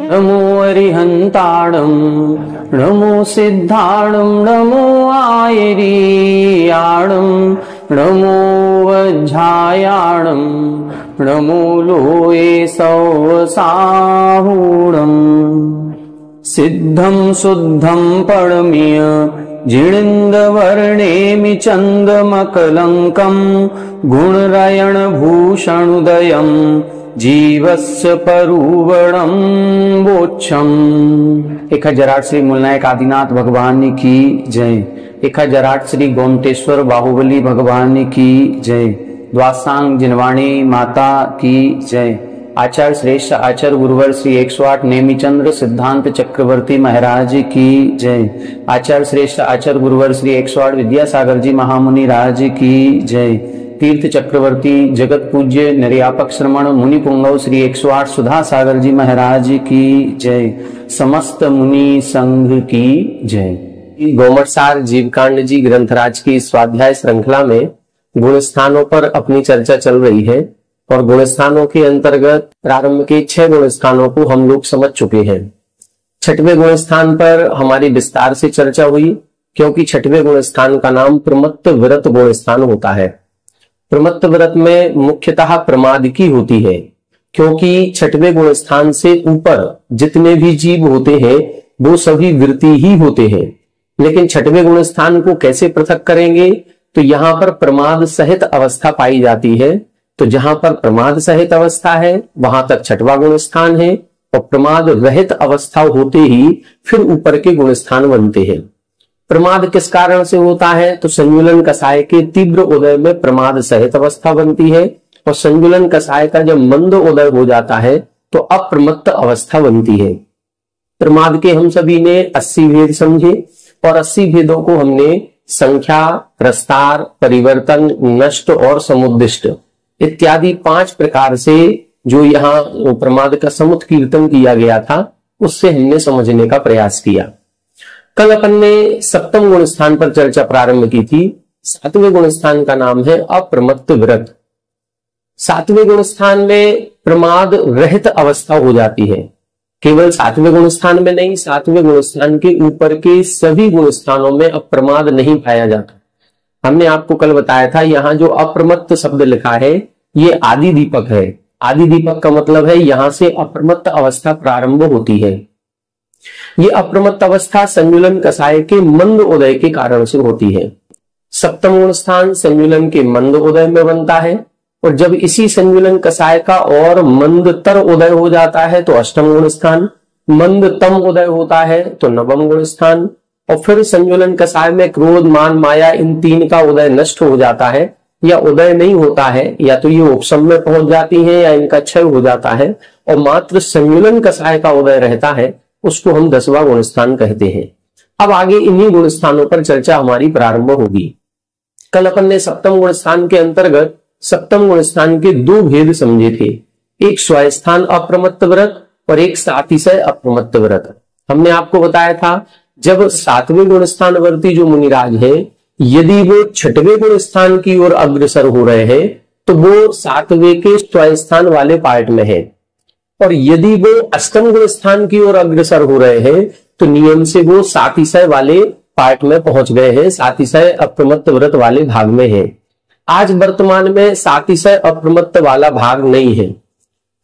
नमो अरिहंताणं नमो सिद्धाणं नमो आयरीयाणं नमो वज्झायाणं नमो लोये सौवसाहूणं सिद्धं शुद्धं परमीय जिणिन्दवर्णेमि चन्दमकलङ्कं गुणरयणभूषणुदयं जीवस्य परुवणं वोच्छम्। 1008 श्री मूलनायक आदिनाथ भगवान की जय। 1008 श्री गोमटेश्वर बाहुबली भगवान की जय। द्वासांग जिनवाणी माता की जय। आचार्य श्रेष्ठ आचार्य गुरुवर श्री 108 नेमिचंद्र सिद्धांत चक्रवर्ती महाराज की जय। आचार्य श्रेष्ठ आचार्य गुरुवर श्री 108 विद्यासागर जी महामुनि राज की जय। तीर्थ चक्रवर्ती जगत पूज्य निर्यापक श्रमण मुनि पुंगव श्री 108 सुधा सागर जी महाराज की जय। समस्त मुनि संघ की जय। गोमटसार जीवकांड जी ग्रंथराज की स्वाध्याय श्रृंखला में गुण स्थानों पर अपनी चर्चा चल रही है और गुण स्थानों के अंतर्गत प्रारंभ के 6 गुण स्थानों को हम लोग समझ चुके हैं। 6वें गुण स्थान पर हमारी विस्तार से चर्चा हुई, क्योंकि 6वें गुण स्थान का नाम प्रमत्त व्रत गुण स्थान होता है। प्रमत्त व्रत में मुख्यतः प्रमाद की होती है, क्योंकि 6वें गुण स्थान से ऊपर जितने भी जीव होते हैं वो सभी वृत्ति ही होते हैं। लेकिन 6वें गुण स्थान को कैसे पृथक करेंगे, तो यहाँ पर प्रमाद सहित अवस्था पाई जाती है। तो जहां पर प्रमाद सहित अवस्था है वहां तक 6वां गुण स्थान है, और प्रमाद रहित अवस्था होते ही फिर ऊपर के गुण स्थान बनते हैं। प्रमाद किस कारण से होता है, तो संजुलन कषाय के तीव्र उदय में प्रमाद सहित अवस्था बनती है, और संजुलन कषाय का जब मंद उदय हो जाता है तो अप्रमत्त अवस्था बनती है। प्रमाद के हम सभी ने 80 भेद समझे, और 80 भेदों को हमने संख्या, प्रस्तार, परिवर्तन, नष्ट और समुद्दिष्ट इत्यादि 5 प्रकार से जो यहाँ प्रमाद का समुत कीर्तन किया गया था उससे हमने समझने का प्रयास किया। कल अपन ने 7वें गुण स्थान पर चर्चा प्रारंभ की थी। 7वें गुण स्थान का नाम है अप्रमत्त व्रत। 7वें गुण स्थान में प्रमाद रहित अवस्था हो जाती है। केवल 7वें गुण स्थान में नहीं, 7वें गुण स्थान के ऊपर के सभी गुण स्थानों में अप्रमाद नहीं पाया जाता। हमने आपको कल बताया था यहाँ जो अप्रमत्त शब्द लिखा है ये आदि दीपक है। आदि दीपक का मतलब है यहां से अप्रमत्त अवस्था प्रारंभ होती है। ये अप्रमत्त अवस्था संजुलन कषाय के मंद उदय के कारण से होती है। 7वां गुण स्थान संजुलन के मंद उदय में बनता है, और जब इसी संजुलन कषाय का और मंदतर उदय हो जाता है तो 8वां गुण स्थान, मंदतम उदय होता है तो 9वां गुण स्थान, और फिर संजुलन कषाय में क्रोध, मान, माया इन 3 का उदय नष्ट हो जाता है, या उदय नहीं होता है, या तो ये उपशम में पहुंच जाती है या इनका क्षय हो जाता है, और मात्र संजुलन कषाय का उदय रहता है, उसको हम 10वां गुण स्थान कहते हैं। अब आगे इन्हीं गुण स्थानों पर चर्चा हमारी प्रारंभ होगी। कल अपन ने 7वें गुण स्थान के अंतर्गत 7वें गुण स्थान के 2 भेद समझे थे, एक स्वस्थान अप्रमत्त व्रत और एक सातिशय अप्रमत्त व्रत। हमने आपको बताया था जब 7वें गुण स्थान वर्ती जो मुनिराज है यदि वो 6वें गुण स्थान की ओर अग्रसर हो रहे हैं तो वो 7वें के स्वस्थान वाले पार्ट में है, और यदि वो 8वें गुण स्थान की ओर अग्रसर हो रहे हैं तो नियम से वो सातिशय वाले पार्ट में पहुंच गए हैं, सातिशय अप्रमत्त व्रत वाले भाग में है। आज वर्तमान में सातिशय अप्रमत्त वाला भाग नहीं है।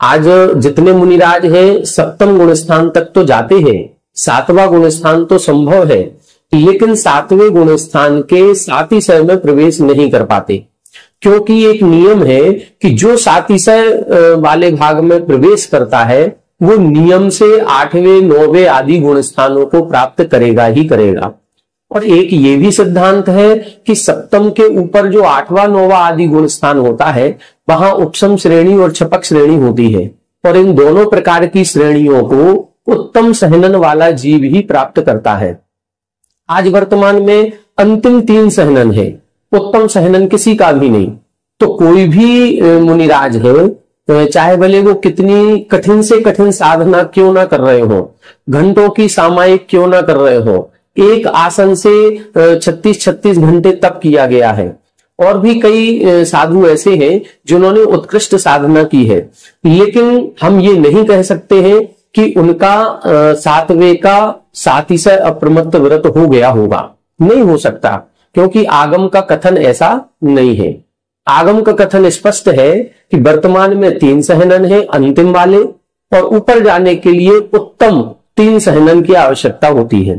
आज जितने मुनिराज हैं 7वें गुण स्थान तक तो जाते हैं, 7वां गुण स्थान तो संभव है, लेकिन 7वें गुण स्थान के सातिशय में प्रवेश नहीं कर पाते, क्योंकि एक नियम है कि जो सातिशय वाले भाग में प्रवेश करता है वो नियम से 8वें 9वें आदि गुण स्थानों को प्राप्त करेगा ही करेगा। और एक ये भी सिद्धांत है कि सप्तम के ऊपर जो 8वां 9वां आदि गुण स्थान होता है वहां उपसम श्रेणी और छपक श्रेणी होती है, और इन दोनों प्रकार की श्रेणियों को उत्तम सहनन वाला जीव ही प्राप्त करता है। आज वर्तमान में अंतिम 3 सहनन है, उत्तम सहनन किसी का भी नहीं। तो कोई भी मुनिराज है, चाहे भले वो कितनी कठिन से कठिन साधना क्यों ना कर रहे हो, घंटों की सामायिक क्यों ना कर रहे हो, एक आसन से 36-36 घंटे तप किया गया है, और भी कई साधु ऐसे हैं जिन्होंने उत्कृष्ट साधना की है, लेकिन हम ये नहीं कह सकते हैं कि उनका 7वें का 7 अप्रमत्त व्रत हो गया होगा। नहीं हो सकता, क्योंकि आगम का कथन ऐसा नहीं है। आगम का कथन स्पष्ट है कि वर्तमान में 3 सहनन है अंतिम वाले, और ऊपर जाने के लिए उत्तम 3 सहनन की आवश्यकता होती है।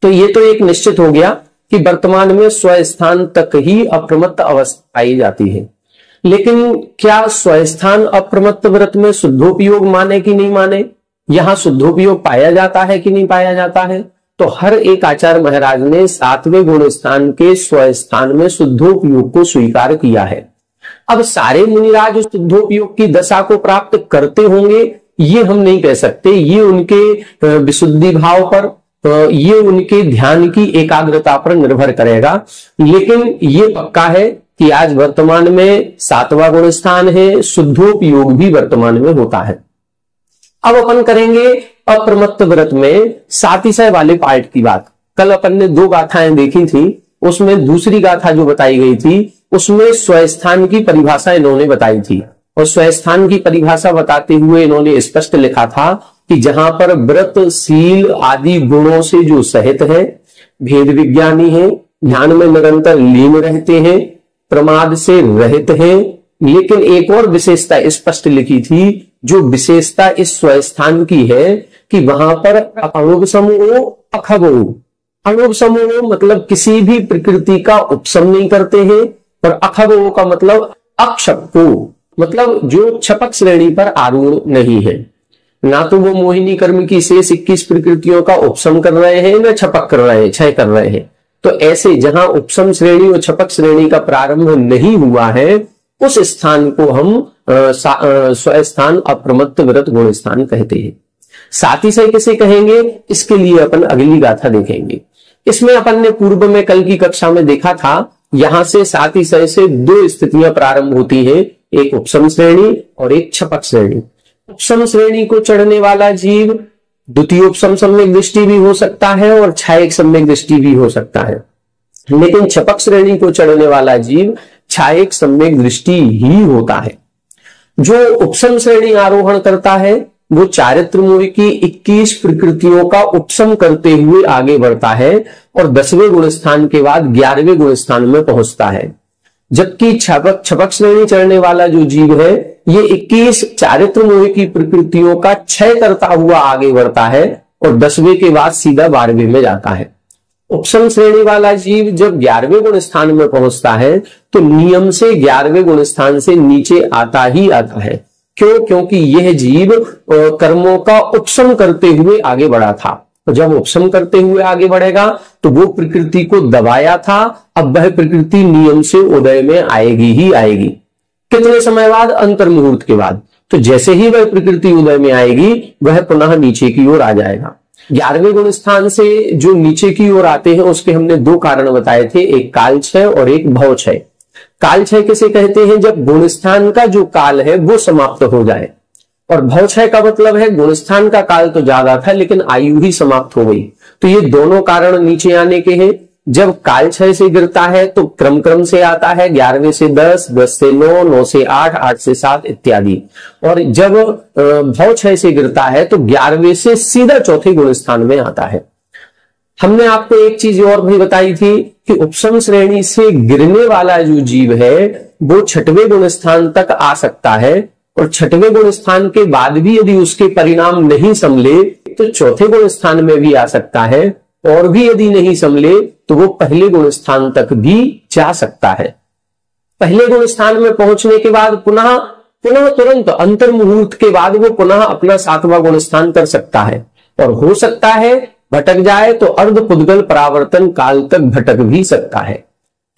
तो ये तो एक निश्चित हो गया कि वर्तमान में स्वस्थान तक ही अप्रमत्त अवस्था पाई जाती है। लेकिन क्या स्वस्थान अप्रमत्त व्रत में शुद्धोपयोग माने कि नहीं माने, यहां शुद्धोपयोग पाया जाता है कि नहीं पाया जाता है? तो हर एक आचार्य महाराज ने 7वें गुण स्थान के स्वस्थान में शुद्धोपयोग को स्वीकार किया है। अब सारे मुनिराज शुद्धोपयोग की दशा को प्राप्त करते होंगे ये हम नहीं कह सकते, ये उनके विशुद्धि भाव पर, ये उनके ध्यान की एकाग्रता पर निर्भर करेगा। लेकिन ये पक्का है कि आज वर्तमान में 7वां गुण स्थान है, शुद्धोपयोग भी वर्तमान में होता है। अब अपन करेंगे अप्रमत्त व्रत में 7 वाले पार्ट की बात। कल अपन ने 2 गाथाएं देखी थी, उसमें दूसरी गाथा जो बताई गई थी उसमें स्वस्थान की परिभाषा इन्होंने बताई थी, और स्वस्थान की परिभाषा बताते हुए इन्होंने स्पष्ट लिखा था कि जहां पर व्रत शील आदि गुणों से जो सहित है, भेद विज्ञानी है, ध्यान में निरंतर लीन रहते हैं, प्रमाद से रहित है। लेकिन एक और विशेषता स्पष्ट लिखी थी, जो विशेषता इस स्वस्थान की है कि वहां पर अणुव समूह अखगो, अणुव समूह मतलब किसी भी प्रकृति का उपसम नहीं करते हैं, और अखगो का मतलब अक्षपको, मतलब जो छपक श्रेणी पर आरूढ़ नहीं है। ना तो वो मोहिनी कर्म की शेष 21 प्रकृतियों का उपसम कर रहे हैं, न छपक कर रहे हैं, क्षय कर रहे हैं। तो ऐसे जहां उपसम श्रेणी और छपक श्रेणी का प्रारंभ नहीं हुआ है, उस स्थान को हम स्वस्थान अप्रमत्त व्रत गुण स्थान कहते हैं। 7 किसे कहेंगे, इसके लिए अपन अगली गाथा देखेंगे। इसमें अपन ने पूर्व में कल की कक्षा में देखा था, यहां से 7 से 2 स्थितियां प्रारंभ होती है, एक उपसम श्रेणी और एक छपक श्रेणी। उपसम श्रेणी को चढ़ने वाला जीव द्वितीय उपसम सम्यक दृष्टि भी हो सकता है और छायक सम्यक दृष्टि भी हो सकता है, लेकिन छपक श्रेणी को चढ़ने वाला जीव छायक सम्यक दृष्टि ही होता है। जो उपसम श्रेणी आरोहण करता है वो चारित्र मूल की 21 प्रकृतियों का उपसम करते हुए आगे बढ़ता है और 10वें गुण स्थान के बाद 11वें गुण स्थान में पहुंचता है। जबकि छपक श्रेणी चढ़ने वाला जो जीव है ये 21 चारित्र मोह की प्रकृतियों का क्षय करता हुआ आगे बढ़ता है और 10वें के बाद सीधा 12वें में जाता है। उपसम श्रेणी वाला जीव जब 11वें गुण स्थान में पहुंचता है तो नियम से 11वें गुण स्थान से नीचे आता ही आता है। क्यों? क्योंकि यह जीव कर्मों का उपसम करते हुए आगे बढ़ा था। तो जब उपसम करते हुए आगे बढ़ेगा तो वो प्रकृति को दबाया था, अब वह प्रकृति नियम से उदय में आएगी ही आएगी। कितने समय बाद? अंतर मुहूर्त के बाद। तो जैसे ही वह प्रकृति उदय में आएगी वह पुनः नीचे की ओर आ जाएगा। 11वें गुण स्थान से जो नीचे की ओर आते हैं उसके हमने 2 कारण बताए थे, एक काल क्षय और एक भव क्षय। काल क्षय किसे कहते हैं? जब गुण स्थान का जो काल है वो समाप्त हो जाए, और भव क्षय का मतलब है गुण स्थान का काल तो ज्यादा था लेकिन आयु ही समाप्त हो गई। तो ये दोनों कारण नीचे आने के हैं। जब काल क्षय से गिरता है तो क्रम क्रम से आता है, 11वें से 10, 10 से 9, 9 से 8, 8 से 7 इत्यादि। और जब भव क्षय से गिरता है तो 11वें से सीधा चौथे गुण स्थान में आता है। हमने आपको एक चीज और भी बताई थी कि उपसम श्रेणी से गिरने वाला जो जीव है वो 6वें गुण स्थान तक आ सकता है, और 6वें गुण स्थान के बाद भी यदि उसके परिणाम नहीं संभले तो चौथे गुण स्थान में भी आ सकता है, और भी यदि नहीं संभले तो वो पहले गुण स्थान तक भी जा सकता है। पहले गुण स्थान में पहुंचने के बाद पुनः तुरंत अंतर मुहूर्त के बाद वो पुनः अपना 7वां गुण स्थान कर सकता है, और हो सकता है भटक जाए तो अर्ध पुद्गल परावर्तन काल तक भटक भी सकता है।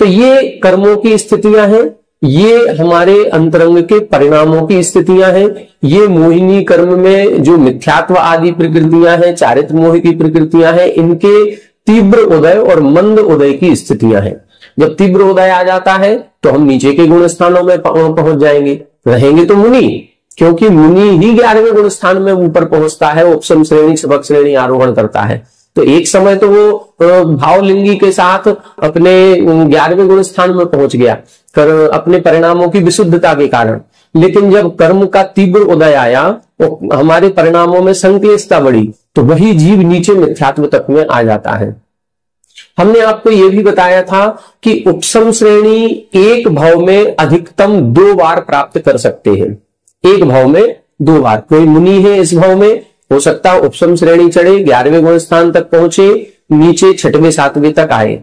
तो ये कर्मों की स्थितियां हैं, ये हमारे अंतरंग के परिणामों की स्थितियां हैं, ये मोहिनी कर्म में जो मिथ्यात्व आदि प्रकृतियां हैं, चारित्र मोह की प्रकृतियां हैं, इनके तीव्र उदय और मंद उदय की स्थितियां हैं। जब तीव्र उदय आ जाता है तो हम नीचे के गुण स्थानों में पहुंच जाएंगे, रहेंगे तो मुनि, क्योंकि मुनि ही 11वें गुण स्थान में ऊपर पहुंचता है, उपसम श्रेणी छपक श्रेणी आरोहण करता है। तो एक समय तो वो भावलिंगी के साथ अपने 11वें गुण स्थान में पहुंच गया अपने परिणामों की विशुद्धता के कारण, लेकिन जब कर्म का तीव्र उदय आया तो हमारे परिणामों में संक्लेशता बढ़ी, तो वही जीव नीचे मिथ्यात्व तक में आ जाता है। हमने आपको यह भी बताया था कि उपसम श्रेणी एक भाव में अधिकतम 2 बार प्राप्त कर सकते हैं। एक भाव में 2 बार, कोई मुनि है इस भाव में, हो सकता है उपसम श्रेणी चढ़े, 11वें गुण स्थान तक पहुंचे, नीचे 6वें 7वें तक आए,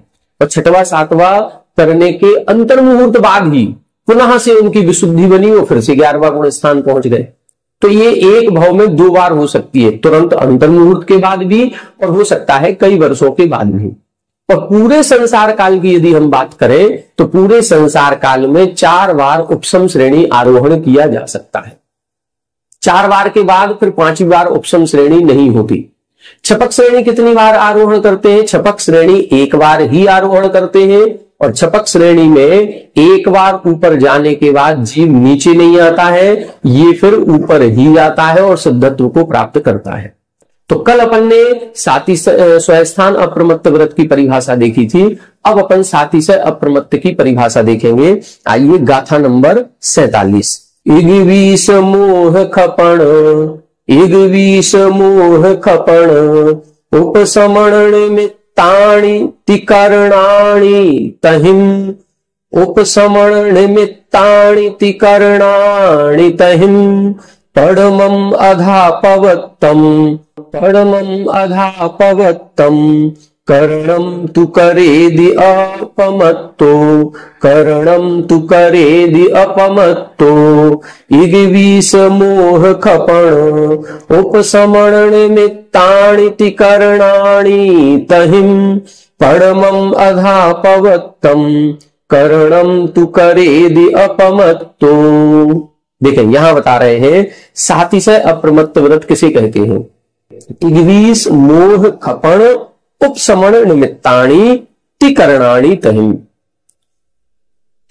और 6वां 7वां करने के अंतर्मुहूर्त बाद ही पुनः से उनकी विशुद्धि बनी, वो फिर से 11वां गुण स्थान पहुंच गए। तो ये एक भाव में 2 बार हो सकती है, तुरंत अंतर्मुहूर्त के बाद भी, और हो सकता है कई वर्षों के बाद भी। और पूरे संसार काल की यदि हम बात करें तो पूरे संसार काल में 4 बार उपसम श्रेणी आरोहण किया जा सकता है। 4 बार के बाद फिर 5वीं बार उपसम श्रेणी नहीं होती। छपक श्रेणी कितनी बार आरोहण करते हैं? छपक श्रेणी 1 बार ही आरोहण करते हैं, और छपक श्रेणी में एक बार ऊपर जाने के बाद जीव नीचे नहीं आता है, ये फिर ऊपर ही जाता है और सिद्धत्व को प्राप्त करता है। तो कल अपन ने साति स्वस्थान अप्रमत्त व्रत की परिभाषा देखी थी, अब अपन साति से अप्रमत्त की परिभाषा देखेंगे। आइए गाथा नंबर 47। इग विष मोह खपण, इग विष मोह खपण, उपसमण निमित्तानि तिकरणानि तहिं, उपसमण निमित्तानि तिकरणानि तहिं, पडमं अधापवत्तम, पडमं अधापवत्तम, करणं तु करेदि अपमत्तो, करणं तु करेदि अपमत्तो, इग विष मोह खपण, उपसमण निमित्तानि तिकरणानि तहिं, पडमं अधापवत्तम, करणं तु करेदि अपमत्तो। देखें यहां बता रहे हैं सातिशय अप्रमत्त व्रत किसे कहते हैं। इग्वीस मोह खपण उपसमण निमित्तानि तिकरणानि तहिं।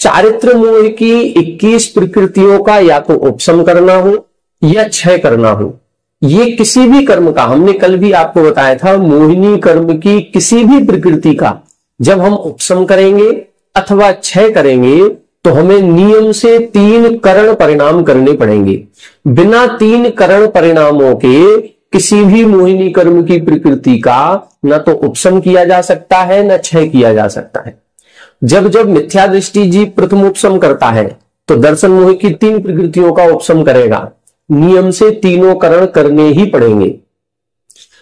चारित्र मोह की 21 प्रकृतियों का या तो उपशम करना हो या क्षय करना हो। ये किसी भी कर्म का, हमने कल भी आपको बताया था, मोहिनी कर्म की किसी भी प्रकृति का जब हम उपशम करेंगे अथवा क्षय करेंगे तो हमें नियम से 3 करण परिणाम करने पड़ेंगे। बिना 3 करण परिणामों के किसी भी मोहिनी कर्म की प्रकृति का न तो उपशम किया जा सकता है न क्षय किया जा सकता है। जब जब मिथ्या दृष्टि जीव प्रथम उपशम करता है तो दर्शन मोह की 3 प्रकृतियों का उपशम करेगा, नियम से तीनों करण करने ही पड़ेंगे।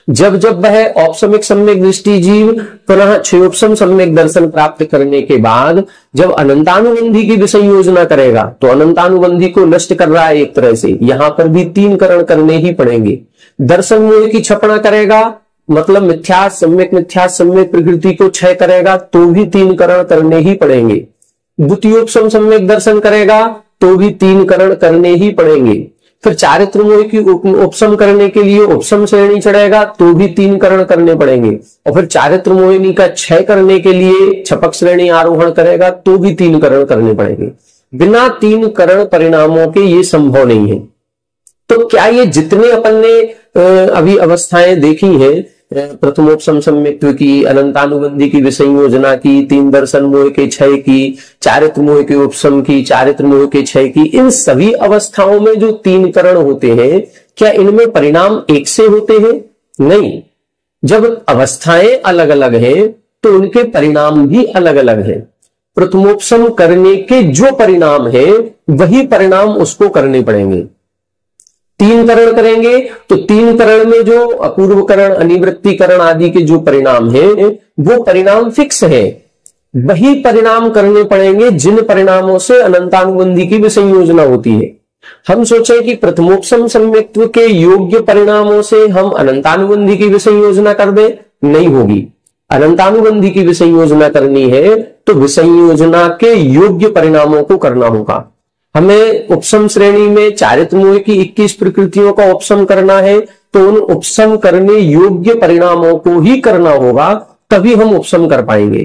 जब जब वह औपसमिक सम्यक दृष्टि जीव पुनः क्षयोपशम सम्यक दर्शन प्राप्त करने के बाद जब अनंतानुबंधी की विसंयोजना करेगा तो अनंतानुबंधी को नष्ट कर रहा है एक तरह से, यहां पर भी 3 करण करने ही पड़ेंगे। दर्शन मोह की क्षपणा करेगा, मतलब मिथ्या सम्यक प्रकृति को क्षय करेगा तो भी 3 करण करने ही पड़ेंगे। द्वितीयोपशम सम्यक दर्शन करेगा तो भी 3 करण करने ही पड़ेंगे। फिर चारित्र मोह की उपशम करने के लिए उपशम श्रेणी चढ़ेगा तो भी 3 करण करने पड़ेंगे, और फिर चारित्र मोहिनी का क्षय करने के लिए छपक श्रेणी आरोहण करेगा तो भी 3 करण करने पड़ेंगे। बिना 3 करण परिणामों के ये संभव नहीं है। तो क्या ये जितने अपन ने अभी अवस्थाएं देखी हैं, प्रथमोपशम सम्यक्त्व की, अनंतानुबंधी की विसंयोजना की, 3 दर्शन मोह के क्षय की, चारित्र मोह के उपशम की, चारित्र मोह के क्षय की, इन सभी अवस्थाओं में जो 3 करण होते हैं क्या इनमें परिणाम एक से होते हैं? नहीं। जब अवस्थाएं अलग अलग हैं तो उनके परिणाम भी अलग अलग हैं। प्रथमोपशम करने के जो परिणाम है वही परिणाम उसको करने पड़ेंगे। 3 करण करेंगे तो 3 करण में जो अपूर्व करण, अनिवृत्ति करण आदि के जो परिणाम है वो परिणाम फिक्स है, वही परिणाम करने पड़ेंगे जिन परिणामों से अनंतानुबंधी की विसंयोजना होती है। हम सोचें कि प्रथमोपशम सम्यक्त्व के योग्य परिणामों से हम अनंतानुबंधी की विसंयोजना कर दें नहीं होगी। अनंतानुबंधी की विसंयोजना करनी है तो विसंयोजना के योग्य परिणामों को करना होगा। हमें उपसम श्रेणी में चारित्र मोह की 21 प्रकृतियों का उपसम करना है तो उन उपसम करने योग्य परिणामों को ही करना होगा, तभी हम उपसम कर पाएंगे।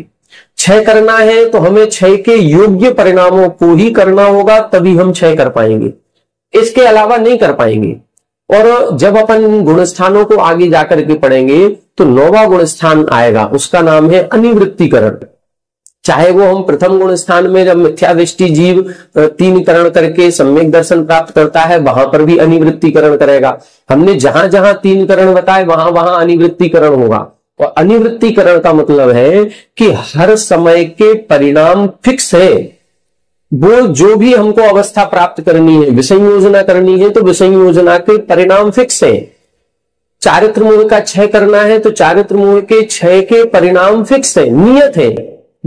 क्षय करना है तो हमें क्षय के योग्य परिणामों को ही करना होगा, तभी हम क्षय कर पाएंगे, इसके अलावा नहीं कर पाएंगे। और जब अपन गुणस्थानों को आगे जाकर के पढ़ेंगे तो 9वां गुणस्थान आएगा, उसका नाम है अनिवृत्तिकरण। चाहे वो हम प्रथम गुण स्थान में जब मिथ्यादृष्टि जीव 3 करण करके सम्यक दर्शन प्राप्त करता है, वहां पर भी अनिवृत्तिकरण करेगा। हमने जहां जहां 3 करण बताए वहां वहां अनिवृत्तिकरण होगा। और अनिवृत्तिकरण का मतलब है कि हर समय के परिणाम फिक्स है। वो जो भी हमको अवस्था प्राप्त करनी है, विसंयोजना करनी है, तो विसंयोजना के परिणाम फिक्स है। चारित्र मोह का क्षय करना है तो चारित्र मोह के क्षय के परिणाम फिक्स है, नियत है,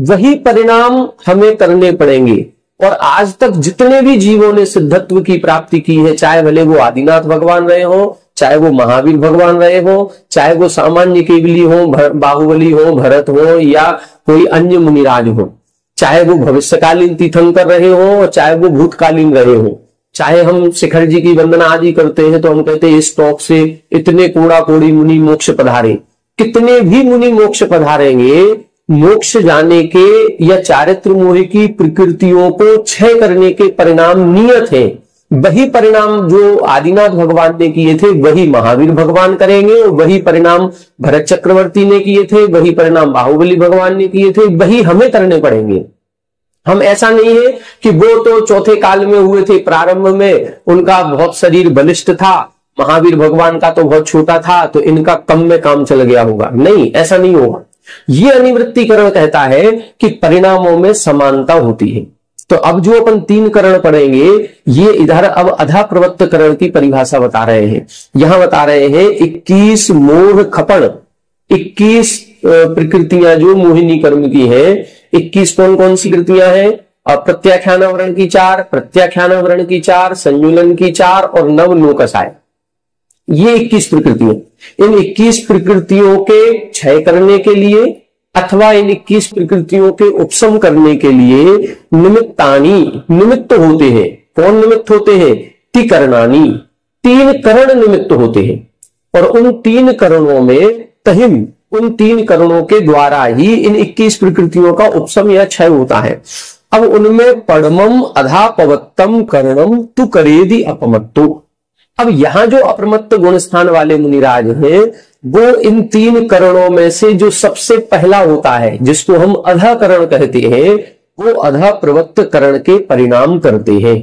वही परिणाम हमें करने पड़ेंगे। और आज तक जितने भी जीवों ने सिद्धत्व की प्राप्ति की है, चाहे भले वो आदिनाथ भगवान रहे हो, चाहे वो महावीर भगवान रहे हो, चाहे वो सामान्य केवली हो, बाहुबली हो, भरत हो, या कोई अन्य मुनिराज हो, चाहे वो भविष्यकालीन तीर्थंकर रहे हो, चाहे वो भूतकालीन रहे हो, चाहे हम शिखर जी की वंदना आदि करते हैं तो हम कहते हैं इस टॉक से इतने कोड़ा कोड़ी मुनि मोक्ष पधारे। कितने भी मुनि मोक्ष पधारेंगे, मोक्ष जाने के या चारित्र मोह की प्रकृतियों को क्षय करने के परिणाम नियत है। वही परिणाम जो आदिनाथ भगवान ने किए थे वही महावीर भगवान करेंगे, और वही परिणाम भरत चक्रवर्ती ने किए थे, वही परिणाम बाहुबली भगवान ने किए थे, वही हमें करने पड़ेंगे। हम ऐसा नहीं है कि वो तो चौथे काल में हुए थे, प्रारंभ में उनका बहुत शरीर बलिष्ठ था, महावीर भगवान का तो बहुत छोटा था, तो इनका कम में काम चल गया होगा। नहीं, ऐसा नहीं होगा। ये अनिवृत्तिकरण कहता है कि परिणामों में समानता होती है। तो अब जो अपन 3 करण पढ़ेंगे, ये इधर अब अधा प्रवृत्त करण की परिभाषा बता रहे हैं। यहां बता रहे हैं 21 मोह खपण, 21 प्रकृतियां जो मोहिनी कर्म की है। 21 कौन कौन सी कृतियां हैं? अप्रत्याख्यानावरण की 4, प्रत्याख्यानावरण की 4, संयुलन की 4 और नवलोकसाय, ये 21 प्रकृतियां। इन 21 प्रकृतियों के क्षय करने के लिए अथवा इन 21 प्रकृतियों के उपशम करने के लिए निमित्तानी, निमित्त होते हैं। कौन निमित्त होते हैं? तिकरणानी, 3 करण निमित्त होते हैं। और उन 3 करणों में तहिम, उन 3 करणों के द्वारा ही इन 21 प्रकृतियों का उपशम या क्षय होता है। अब उनमें पड़मम अधापवत्तम करणम तु करेदि अपमत्तो। अब यहां जो अप्रमत्त गुण स्थान वाले मुनिराज हैं, वो इन 3 करणों में से जो सबसे पहला होता है, जिसको हम अधा करण कहते हैं, वो अधा प्रवृत्त करण के परिणाम करते हैं।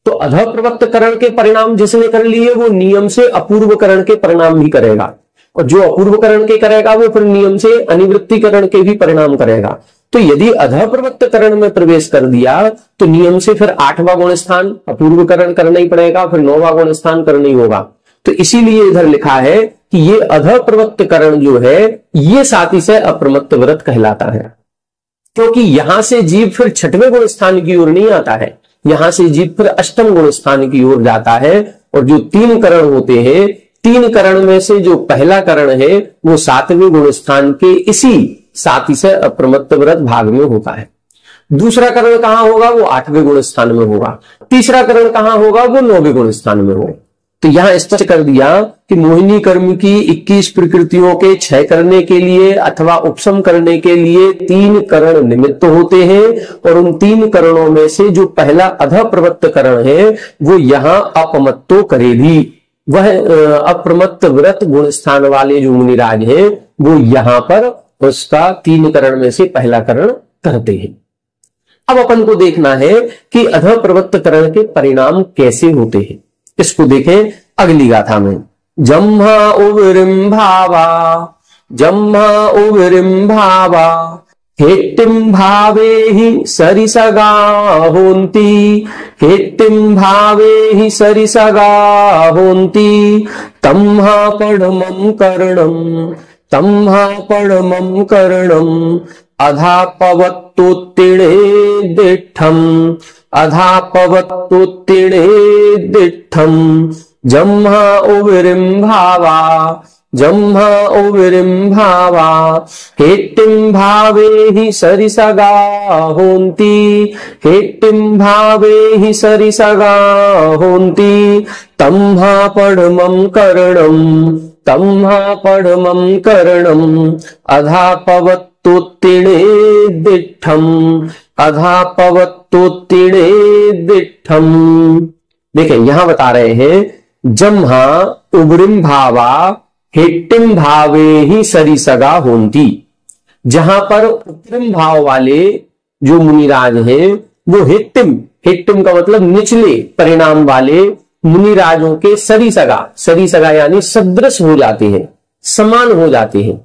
तो अधा प्रवृत्त करण के परिणाम जिसने कर लिए वो नियम से अपूर्व करण के परिणाम भी करेगा, और जो अपूर्व करण के करेगा वो फिर नियम से अनिवृत्तिकरण के भी परिणाम करेगा। तो यदि अधा प्रवृत्त करण में प्रवेश कर दिया तो नियम से फिर 8वां गुण स्थान अपूर्व करण करना ही पड़ेगा, फिर 9वां गुण स्थान करना ही होगा। तो इसीलिए इधर लिखा है कि ये अधा प्रवृत्त करण जो है ये सातिशय अप्रमत्त व्रत कहलाता है, क्योंकि यहां से जीव फिर 6वें गुण स्थान की ओर नहीं आता है, यहां से जीव फिर 8वें गुण स्थान की ओर जाता है। और जो 3 करण होते हैं, 3 करण में से जो पहला करण है वो 7वें गुण स्थान के इसी सातिशय अप्रमत्त व्रत भाग में होता है। दूसरा करण कहां होगा? वो 8वें गुण स्थान में होगा। तीसरा करण कहां होगा? वो 9वें गुण स्थान में होगा। तो यहां स्पष्ट कर दिया कि मोहिनी कर्म की 21 प्रकृतियों के क्षय करने के लिए अथवा उपशम करने के लिए 3 करण निमित्त होते हैं, और उन 3 करणों में से जो पहला अधा प्रवृत्त करण है वो यहां अपमत्तो करेगी। वह अप्रमत्त व्रत गुण स्थान वाले जो मुनिराज है वो यहां पर उसका 3 करण में से पहला करण करते हैं। अब अपन को देखना है कि अधा प्रवृत्त करण के परिणाम कैसे होते हैं। इसको देखें अगली गाथा में। जम्हा उवरिम भावा, जम्हा उवरिम भावा, हेट्टिम भावे ही सरिसगा होन्ति, हेट्टिम भावे ही सरिसगा होन्ति, तम्हा पड़मम करणम, तम्हा पड़मम करणम, अधापवत्तोत्तिणे दिठम, अधापवत्तोत्तिणे दिठम, जम्हा उवरिम भावा, जम्हा उविरिम्भावा हेट्टिं भावे हि सरिसगा होन्ति हेट्टिं भावे हि सरिसगा होन्ति तम्हा पडमं करणम् अधापवत्तुत्तिणे दिट्ठम्। देखें यहां बता रहे हैं जम्हा उग्रिम भावा हेट्टिम भावे ही सरिसगा होंती। जहां पर उग्रिम भाव वाले जो मुनिराज हैं वो हेट्टिम का मतलब निचले परिणाम वाले मुनिराजों के सरिसगा यानी सदृश हो जाते हैं, समान हो जाते हैं।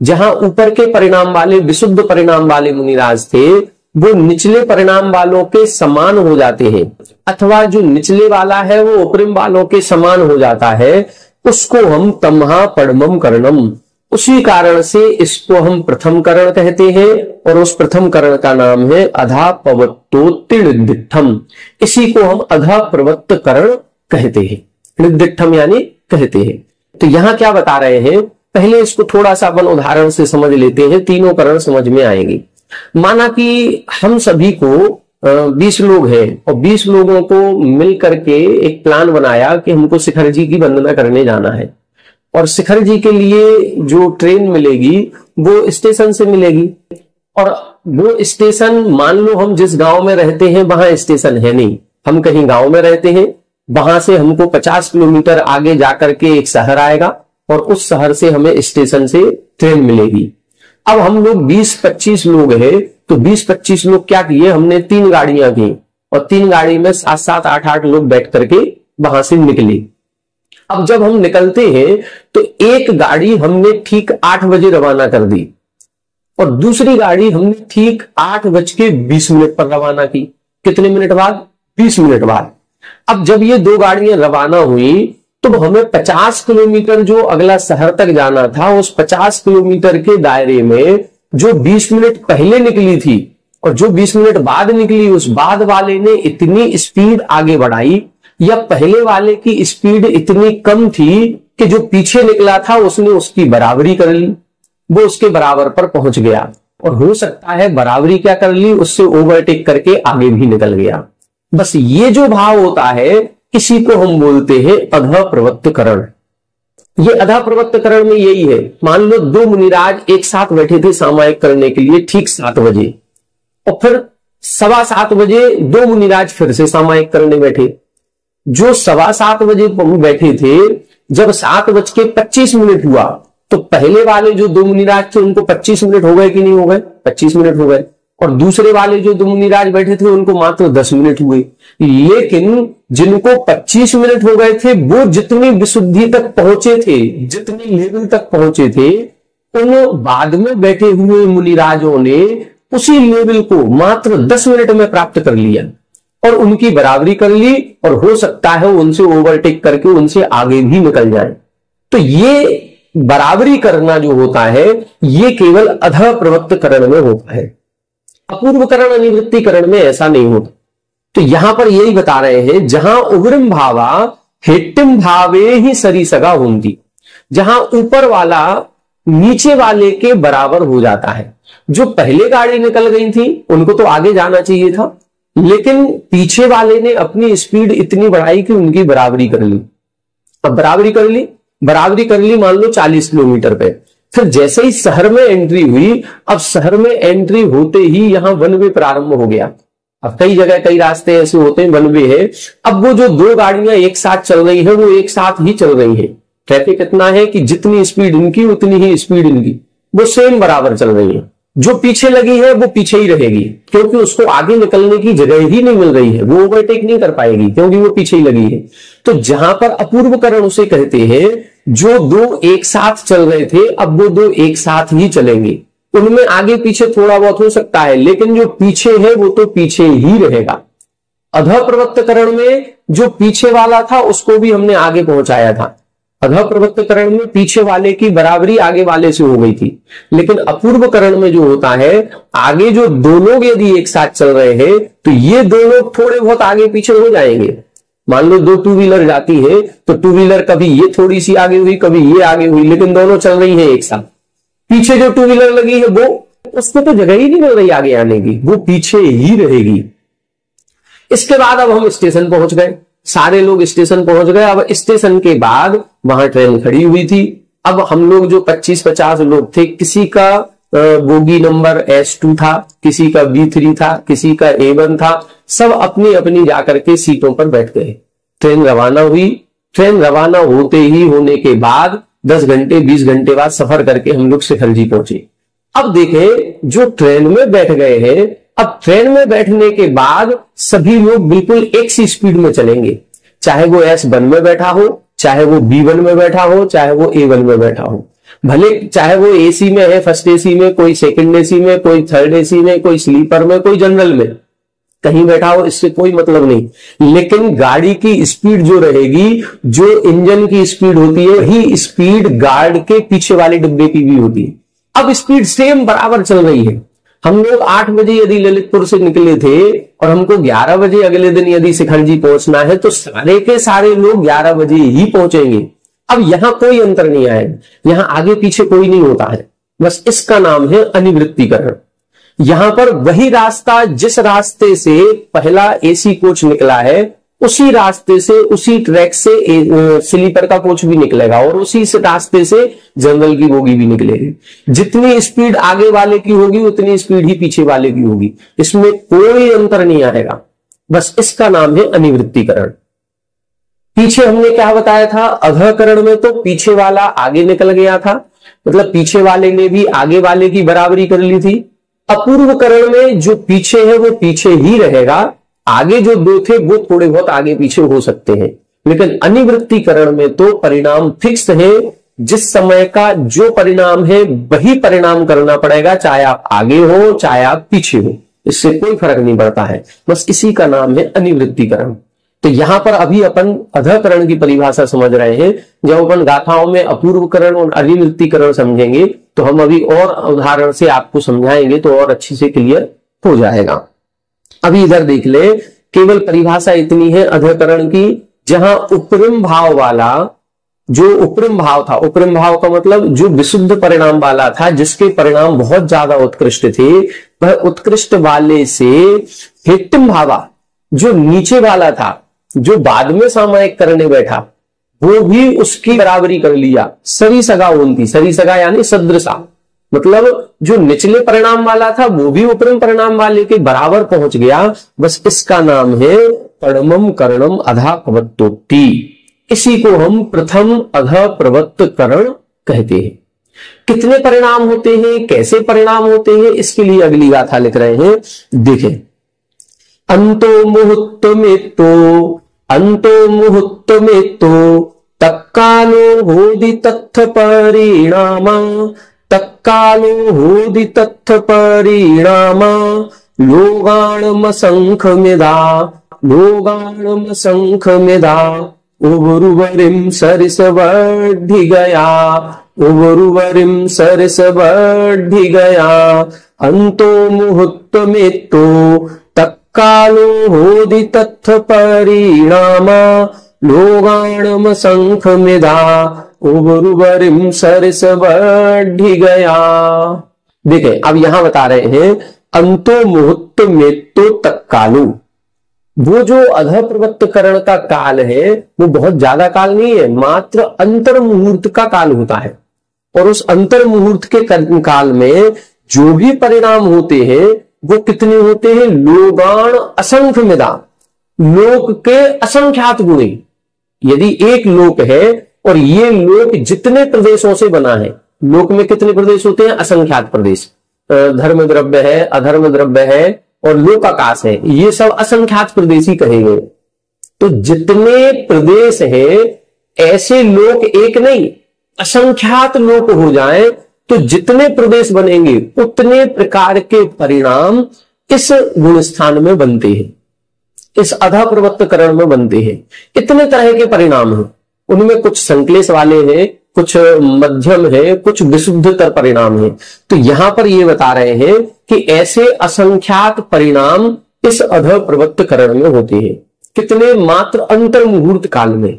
जहां ऊपर के परिणाम वाले विशुद्ध परिणाम वाले मुनिराज थे वो निचले परिणाम वालों के समान हो जाते हैं, अथवा जो निचले वाला है वो उपरिम वालों के समान हो जाता है, उसको हम तम्हा पडमम करणम, उसी कारण से इसको हम प्रथम करण कहते हैं और उस प्रथम करण का नाम है अधा पवत्तोत्तिडिठम। इसी को हम अधा प्रवत्त करण कहते हैं, निर्दिठम यानी कहते हैं। तो यहां क्या बता रहे हैं, पहले इसको थोड़ा सा अपन उदाहरण से समझ लेते हैं, तीनों करण समझ में आएंगे। माना कि हम सभी को 20 लोग हैं और 20 लोगों को मिल करके एक प्लान बनाया कि हमको शिखर जी की वंदना करने जाना है, और शिखर जी के लिए जो ट्रेन मिलेगी वो स्टेशन से मिलेगी, और वो स्टेशन मान लो हम जिस गांव में रहते हैं वहां स्टेशन है नहीं, हम कहीं गांव में रहते हैं, वहां से हमको 50 किलोमीटर आगे जाकर के एक शहर आएगा और उस शहर से हमें स्टेशन से ट्रेन मिलेगी। अब हम लोग 20-25 लोग हैं, तो 20-25 लोग क्या किए, हमने 3 गाड़ियां की और 3 गाड़ी में 7-7, 8-8 लोग बैठ करके वहां से निकले। अब जब हम निकलते हैं तो एक गाड़ी हमने ठीक 8 बजे रवाना कर दी और दूसरी गाड़ी हमने ठीक 8:20 पर रवाना की। कितने मिनट बाद? 20 मिनट बाद। अब जब ये 2 गाड़ियां रवाना हुई तो हमें 50 किलोमीटर जो अगला शहर तक जाना था, उस 50 किलोमीटर के दायरे में जो 20 मिनट पहले निकली थी और जो 20 मिनट बाद निकली, उस बाद वाले ने इतनी स्पीड आगे बढ़ाई या पहले वाले की स्पीड इतनी कम थी कि जो पीछे निकला था उसने उसकी बराबरी कर ली, वो उसके बराबर पर पहुंच गया, और हो सकता है बराबरी क्या कर ली, उससे ओवरटेक करके आगे भी निकल गया। बस ये जो भाव होता है इसी को हम बोलते हैं अधा प्रवत्त करण। ये अधा प्रवत्त करण में यही है, मान लो 2 मुनिराज एक साथ बैठे थे सामायिक करने के लिए ठीक 7 बजे, और फिर 7:15 बजे 2 मुनिराज फिर से सामायिक करने बैठे। जो 7:15 बजे बैठे थे, जब 7:25 हुआ तो पहले वाले जो 2 मुनिराज थे उनको 25 मिनट हो गए कि नहीं हो गए? 25 मिनट हो गए, और दूसरे वाले जो 2 मुनिराज बैठे थे उनको मात्र 10 मिनट हुए। लेकिन जिनको 25 मिनट हो गए थे वो जितनी विशुद्धि तक पहुंचे थे, जितनी लेवल तक पहुंचे थे, उन बाद में बैठे हुए मुनिराजों ने उसी लेवल को मात्र 10 मिनट में प्राप्त कर लिया और उनकी बराबरी कर ली, और हो सकता है उनसे ओवरटेक करके उनसे आगे भी निकल जाए। तो ये बराबरी करना जो होता है ये केवल अधा प्रवत्त करण में होता है, अपूर्व करण अनिवृत्ति करण में ऐसा नहीं होता। तो यहां पर यही बता रहे हैं, जहां उग्रम भावा हेट्टिम भावे ही सरिसगा होंगी, जहां ऊपर वाला नीचे वाले के बराबर हो जाता है। जो पहले गाड़ी निकल गई थी उनको तो आगे जाना चाहिए था, लेकिन पीछे वाले ने अपनी स्पीड इतनी बढ़ाई कि उनकी बराबरी कर ली। अब बराबरी कर ली मान लो 40 किलोमीटर पे। फिर जैसे ही शहर में एंट्री हुई, अब शहर में एंट्री होते ही यहां वन वे प्रारंभ हो गया। अब कई जगह कई रास्ते ऐसे होते हैं वन वे है। अब वो जो 2 गाड़ियां एक साथ चल रही है वो एक साथ ही चल रही है। ट्रैफिक इतना है कि जितनी स्पीड इनकी उतनी ही स्पीड इनकी, वो सेम बराबर चल रही है। जो पीछे लगी है वो पीछे ही रहेगी, क्योंकि उसको आगे निकलने की जगह ही नहीं मिल रही है, वो ओवरटेक नहीं कर पाएगी क्योंकि वो पीछे ही लगी है। तो जहां पर अपूर्व करण उसे कहते हैं, जो 2 एक साथ चल रहे थे अब वो 2 एक साथ ही चलेंगे। उनमें आगे पीछे थोड़ा बहुत हो सकता है, लेकिन जो पीछे है वो तो पीछे ही रहेगा। अधः प्रवत्त करण में जो पीछे वाला था उसको भी हमने आगे पहुंचाया था। अधः प्रवत्त करण में पीछे वाले की बराबरी आगे वाले से हो गई थी, लेकिन अपूर्व करण में जो होता है, आगे जो 2 लोग यदि एक साथ चल रहे हैं तो ये 2 लोग थोड़े बहुत आगे पीछे हो जाएंगे, मान लो 2 टू व्हीलर जाती है तो टू व्हीलर कभी ये थोड़ी सी आगे हुई, कभी ये आगे हुई, लेकिन दोनों चल रही है एक साथ। पीछे जो टू व्हीलर लगी है वो, उसको तो जगह ही नहीं मिल रही आगे आने की, वो पीछे ही रहेगी। इसके बाद अब हम स्टेशन पहुंच गए, सारे लोग स्टेशन पहुंच गए। अब स्टेशन के बाद वहां ट्रेन खड़ी हुई थी। अब हम लोग जो 25-50 लोग थे, किसी का बोगी नंबर S2 था, किसी का B3 था, किसी का A1 था, सब अपनी अपनी जाकर के सीटों पर बैठ गए। ट्रेन रवाना हुई। ट्रेन रवाना होते ही होने के बाद 10 घंटे 20 घंटे बाद सफर करके हम लोग शिखरजी पहुंचे। अब देखें, जो ट्रेन में बैठ गए हैं, अब ट्रेन में बैठने के बाद सभी लोग बिल्कुल एक सी स्पीड में चलेंगे, चाहे वो S1 में बैठा हो, चाहे वो B1 में बैठा हो, चाहे वो A1 में बैठा हो, भले चाहे वो AC में है, फर्स्ट AC में, कोई सेकंड AC में, कोई थर्ड AC में, कोई स्लीपर में, कोई जनरल में, कहीं बैठा हो, इससे कोई मतलब नहीं। लेकिन गाड़ी की स्पीड जो रहेगी, जो इंजन की स्पीड होती है, वही स्पीड गार्ड के पीछे वाले डिब्बे की भी होती है। अब स्पीड सेम बराबर चल रही है। हम लोग 8 बजे यदि ललितपुर से निकले थे और हमको 11 बजे अगले दिन यदि शिखरजी पहुंचना है, तो सारे के सारे लोग 11 बजे ही पहुंचेंगे। अब यहां कोई अंतर नहीं आएगा, यहां आगे पीछे कोई नहीं होता है, बस इसका नाम है अनिवृत्तीकरण। यहां पर वही रास्ता, जिस रास्ते से पहला AC कोच निकला है, उसी रास्ते से, उसी ट्रैक से स्लीपर का कोच भी निकलेगा और उसी से रास्ते से जनरल की बोगी भी निकलेगी। जितनी स्पीड आगे वाले की होगी उतनी स्पीड ही पीछे वाले की होगी, इसमें कोई अंतर नहीं आएगा। बस इसका नाम है अनिवृत्तीकरण। पीछे हमने क्या बताया था, अधःकरण में तो पीछे वाला आगे निकल गया था, मतलब पीछे वाले ने भी आगे वाले की बराबरी कर ली थी। अपूर्वकरण में जो पीछे है वो पीछे ही रहेगा, आगे जो 2 थे वो थोड़े बहुत आगे पीछे हो सकते हैं। लेकिन अनिवृत्तीकरण में तो परिणाम फिक्स है, जिस समय का जो परिणाम है वही परिणाम करना पड़ेगा, चाहे आप आगे हो चाहे आप पीछे हो, इससे कोई फर्क नहीं पड़ता है। बस इसी का नाम है अनिवृत्तीकरण। तो यहां पर अभी अपन अधःकरण की परिभाषा समझ रहे हैं। जब अपन गाथाओं में अपूर्वकरण और अनिवृत्तीकरण समझेंगे तो हम अभी और उदाहरण से आपको समझाएंगे तो और अच्छी से क्लियर हो जाएगा। अभी इधर देख ले, केवल परिभाषा इतनी है अधःकरण की, जहां उपरिम भाव वाला, जो उपरिम भाव था, उपरिम भाव का मतलब जो विशुद्ध परिणाम वाला था, जिसके परिणाम बहुत ज्यादा उत्कृष्ट थे, वह उत्कृष्ट वाले से हेट्टिम भावा, जो नीचे वाला था, जो बाद में सामायिक करने बैठा, वो भी उसकी बराबरी कर लिया। सरी सगा उनकी, सरी सगा यानी सदृशा, मतलब जो निचले परिणाम वाला था वो भी उपरिम परिणाम वाले के बराबर पहुंच गया। बस इसका नाम है परमम करणम अधा प्रवत्तोक्ति। इसी को हम प्रथम अधः प्रवत्तकरण कहते हैं। कितने परिणाम होते हैं, कैसे परिणाम होते हैं, इसके लिए अगली गाथा लिख रहे हैं। देखें, अंतो मुहूर्त में तो तत्कालो होदि तत्थ परिणामा, तत्कालो होदि तत्थ परिणामा, लोगाणम संख मेधा, लोगाणम संख मेधा, उबरुवरिम सरिस वर्धि गया, उबरुवरिम सरिस वर्धि गया, अंतो मुहूर्त में तो तत्कालो होदि तत्थ परिणामा, लोगाणम संख मेधा, उबरुवरिम सरिस वर्धि गया। देखें, अब यहां बता रहे हैं अंतो मुहूर्त में तो तत्कालो, वो जो अधः प्रवत्तकरण का काल है वो बहुत ज्यादा काल नहीं है, मात्र अंतर मुहूर्त का काल होता है। और उस अंतर मुहूर्त के काल में जो भी परिणाम होते हैं वो कितने होते हैं, लोगान असंख्य मेधा, लोक के असंख्यात गुणे। यदि एक लोक है और ये लोक जितने प्रदेशों से बना है, लोक में कितने प्रदेश होते हैं, असंख्यात प्रदेश, धर्म द्रव्य है, अधर्म द्रव्य है और लोक आकाश है, ये सब असंख्यात प्रदेशी कहे गए। तो जितने प्रदेश है ऐसे लोक एक नहीं, असंख्यात लोक हो जाए तो जितने प्रदेश बनेंगे उतने प्रकार के परिणाम इस गुण स्थान में बनते हैं, इस अधः प्रवत्तकरण में बनते हैं। इतने तरह के परिणाम हैं, उनमें कुछ संक्लेश वाले हैं, कुछ मध्यम है, कुछ विशुद्धतर परिणाम है। तो यहां पर ये बता रहे हैं कि ऐसे असंख्यात परिणाम इस अधः प्रवत्तकरण में होते हैं। कितने? मात्र अंतर मुहूर्त काल में।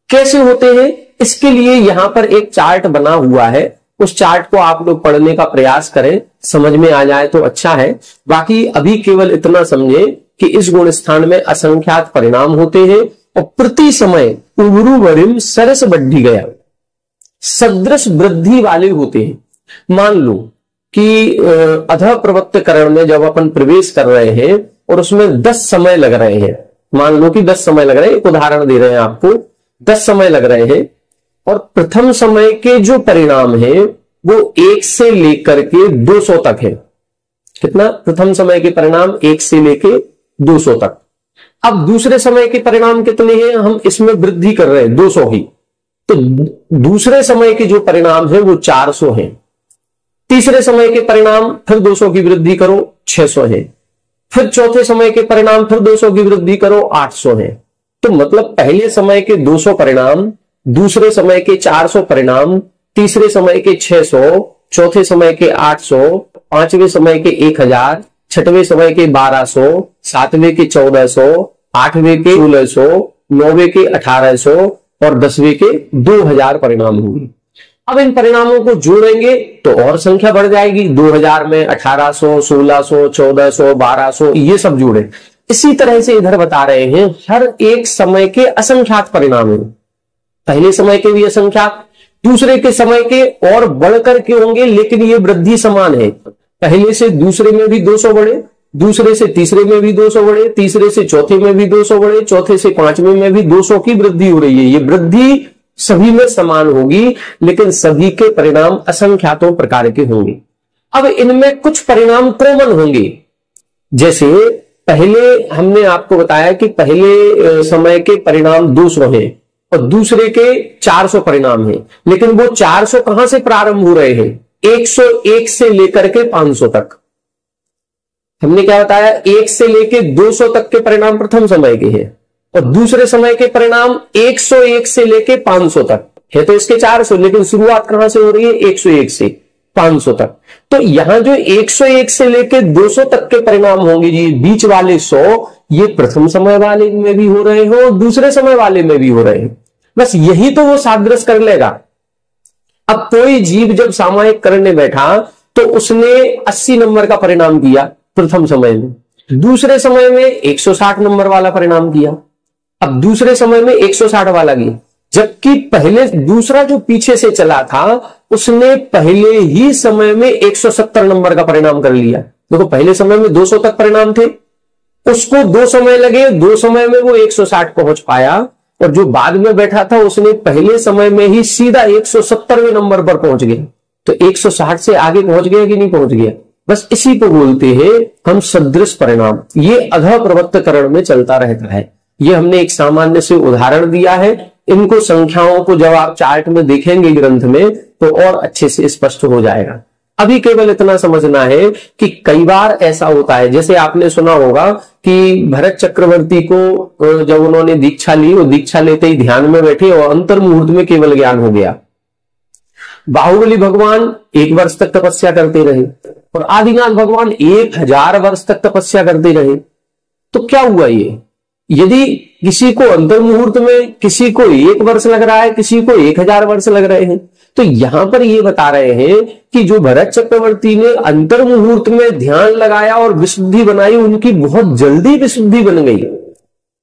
कैसे होते हैं? इसके लिए यहां पर एक चार्ट बना हुआ है, उस चार्ट को आप लोग पढ़ने का प्रयास करें, समझ में आ जाए तो अच्छा है। बाकी अभी केवल इतना समझे कि इस गुण स्थान में असंख्यात परिणाम होते हैं और प्रति समय उर्वरिम सरस बढ़ी गया, सदृश वृद्धि वाले होते हैं। मान लो कि अधः प्रवृत्त करण में जब अपन प्रवेश कर रहे हैं और उसमें 10 समय लग रहे हैं, मान लो कि 10 समय लग रहे हैं, एक उदाहरण दे रहे हैं आपको, 10 समय लग रहे हैं और प्रथम समय के जो परिणाम है वो 1 से लेकर के 200 तक है। कितना? प्रथम समय के परिणाम 1 से लेकर 200 तक। अब दूसरे समय के परिणाम कितने हैं? हम इसमें वृद्धि कर रहे हैं 200 ही, तो दूसरे समय के जो परिणाम है वो 400 है। तीसरे समय के परिणाम फिर 200 की वृद्धि करो 600 है। फिर चौथे समय के परिणाम फिर 200 की वृद्धि करो 800 है। तो मतलब पहले समय के 200 परिणाम, दूसरे समय के 400 परिणाम, तीसरे समय के 600, चौथे समय के 800, पांचवें समय के 1000, छठवें समय के 1200, सातवें के 1400, आठवें के 1600, नौवें के 1800 और 10वें के 2000 परिणाम होंगे। अब इन परिणामों को जोड़ेंगे तो और संख्या बढ़ जाएगी, 2000 में 1800, 1600, 1400, 1200, ये सब जोड़े। इसी तरह से इधर बता रहे हैं हर एक समय के असंख्यात परिणाम हैं। पहले समय के भी असंख्यात, दूसरे के समय के और बढ़कर के होंगे, लेकिन ये वृद्धि समान है। पहले से दूसरे में भी 200 बढ़े, दूसरे से तीसरे में भी 200 बढ़े, तीसरे से चौथे में भी 200 बढ़े, चौथे से पांचवें में भी 200 की वृद्धि हो रही है। ये वृद्धि सभी में समान होगी, लेकिन सभी के परिणाम असंख्यातों प्रकार के होंगे। अब इनमें कुछ परिणाम कॉमन होंगे। जैसे पहले हमने आपको बताया कि पहले समय के परिणाम 200 हैं और दूसरे के 400 परिणाम हैं, लेकिन वो 400 कहां से प्रारंभ हो रहे हैं? 101 से लेकर के 500 तक। हमने क्या बताया? 1 से लेकर 200 तक के परिणाम प्रथम समय के हैं और दूसरे समय के परिणाम 101 से लेके 500 तक है। तो इसके 400, लेकिन शुरुआत कहां से हो रही है? 101 से 500 तक। तो यहां जो 101 से लेके 200 तक के परिणाम होंगे जी, बीच वाले 100, ये प्रथम समय वाले में भी हो रहे हो और दूसरे समय वाले में भी हो रहे हैं। बस यही तो वो सादृश कर लेगा। अब कोई जीव जब सामायिक करने बैठा तो उसने 80 नंबर का परिणाम किया प्रथम समय में, दूसरे समय में 160 नंबर वाला परिणाम किया, अब दूसरे समय में 160 वाला किया, जबकि पहले दूसरा जो पीछे से चला था उसने पहले ही समय में 170 नंबर का परिणाम कर लिया। देखो पहले समय में 200 तक परिणाम थे, उसको 2 समय लगे, 2 समय में वो 160 पहुंच पाया, और जो बाद में बैठा था उसने पहले समय में ही सीधा 170वें नंबर पर पहुंच गया। तो 160 से आगे पहुंच गया कि नहीं पहुंच गया? बस इसी को बोलते हैं हम सदृश परिणाम। ये अधः प्रवृत्त करण में चलता रहता है। ये हमने एक सामान्य से उदाहरण दिया है। इनको संख्याओं को जब आप चार्ट में देखेंगे ग्रंथ में तो और अच्छे से स्पष्ट हो जाएगा। अभी केवल इतना समझना है कि कई बार ऐसा होता है, जैसे आपने सुना होगा कि भरत चक्रवर्ती को जब उन्होंने दीक्षा ली, वो दीक्षा लेते ही ध्यान में बैठे और अंतर मुहूर्त में केवल ज्ञान हो गया। बाहुबली भगवान 1 वर्ष तक तपस्या करते रहे और आदिनाथ भगवान 1000 वर्ष तक तपस्या करते रहे। तो क्या हुआ? ये यदि किसी को अंतर मुहूर्त में, किसी को 1 वर्ष लग रहा है, किसी को 1000 वर्ष लग रहे हैं, तो यहां पर ये बता रहे हैं कि जो भरत चक्रवर्ती ने अंतर मुहूर्त में ध्यान लगाया और विशुद्धि बनाई, उनकी बहुत जल्दी विशुद्धि बन गई,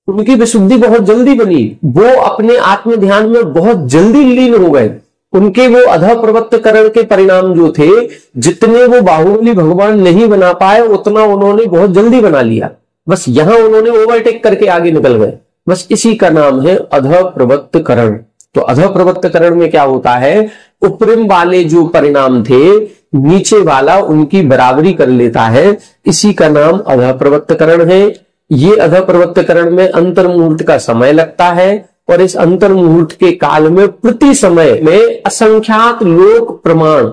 उनकी विशुद्धि बहुत जल्दी बनी, वो अपने आत्म ध्यान में बहुत जल्दी लीन हो गए। उनके वो अधः प्रवृत्त करण के परिणाम जो थे, जितने वो बाहुबली भगवान नहीं बना पाए उतना उन्होंने बहुत जल्दी बना लिया। बस यहां उन्होंने ओवरटेक करके आगे निकल गए। बस इसी का नाम है अधः प्रवृत्त करण। तो अधः प्रवृत्त करण में क्या होता है? उपरिम वाले जो परिणाम थे नीचे वाला उनकी बराबरी कर लेता है, इसी का नाम अधः प्रवृत्त करण है। ये अधः प्रवृत्त करण में अंतर मुहूर्त का समय लगता है और इस अंतर मुहूर्त के काल में प्रति समय में असंख्यात लोक प्रमाण,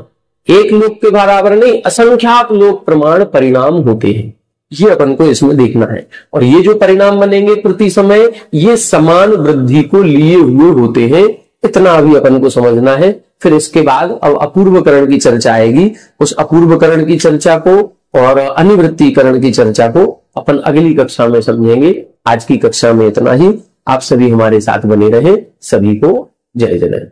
एक लोक के बराबर नहीं, असंख्यात लोक प्रमाण परिणाम होते हैं। ये अपन को इसमें देखना है। और ये जो परिणाम बनेंगे प्रति समय, ये समान वृद्धि को लिए हुए होते हैं। इतना अभी अपन को समझना है। फिर इसके बाद अब अपूर्वकरण की चर्चा आएगी। उस अपूर्वकरण की चर्चा को और अनिवृत्तीकरण की चर्चा को अपन अगली कक्षा में समझेंगे। आज की कक्षा में इतना ही। आप सभी हमारे साथ बने रहें। सभी को जय जय।